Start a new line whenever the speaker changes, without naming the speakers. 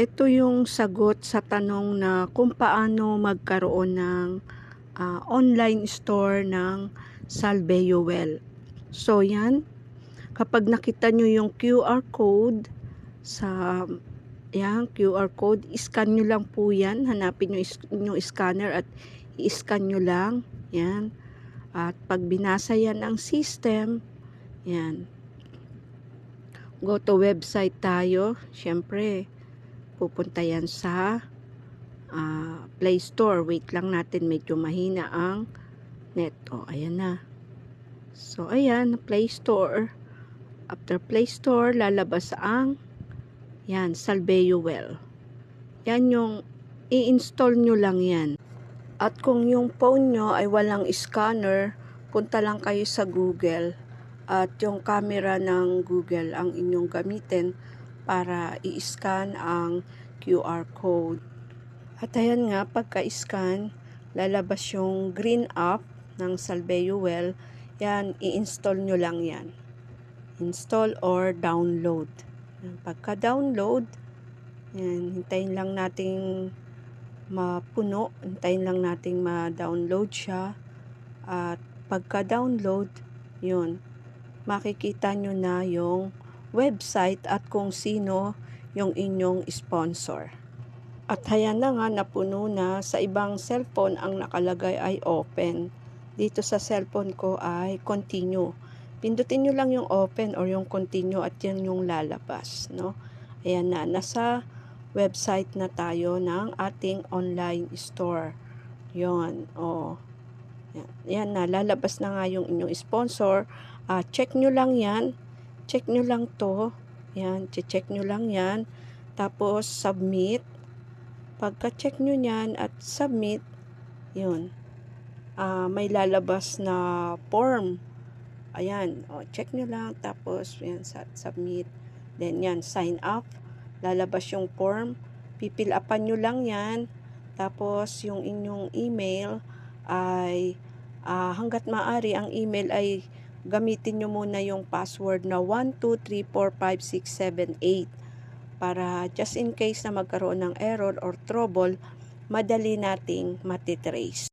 Ito yung sagot sa tanong na kung paano magkaroon ng online store ng Salveo Well. So yan, kapag nakita nyo yung QR code sa QR code, scan nyo lang po yan. Hanapin nyo yung scanner at i-scan nyo lang. Yan. At pag binasa yan ng system, yan. Go to website tayo. Siyempre, pupunta yan sa Play Store. Wait lang natin, medyo mahina ang net. Ayan na. So, ayan, Play Store. After Play Store, lalabas ang Salveo Well. Yan yung i-install nyo lang yan. At kung yung phone nyo ay walang scanner, punta lang kayo sa Google at yung camera ng Google ang inyong gamitin para i-scan ang QR code. At ayan nga, pagka-scan, lalabas yung green app ng Salveo Well. Yan, i-install nyo lang yan. Install or download. Pagka-download, yan, hintayin lang nating mapuno, hintayin lang nating ma-download siya. At pagka-download, yun, makikita nyo na yung website at kung sino yung inyong sponsor. At ayan na nga, napuno na. Sa ibang cellphone, ang nakalagay ay open. Dito sa cellphone ko ay continue. Pindutin nyo lang yung open or yung continue at yan yung lalabas. No? Ayan na, nasa website na tayo ng ating online store. Yun, Yan na, lalabas na nga yung inyong sponsor. Check nyo lang yan. Check nyo lang to. Yan, check nyo lang yan. Tapos, submit. Pagka-check nyo yan at submit, yun, may lalabas na form. Ayan, check nyo lang. Tapos, yan, submit. Then, yan, sign up. Lalabas yung form. Pipil-upan nyo lang yan. Tapos, yung inyong email ay hanggat maaari ang email ay gamitin nyo muna yung password na 1234567 para just in case na magkaroon ng error or trouble, madali nating matitrace.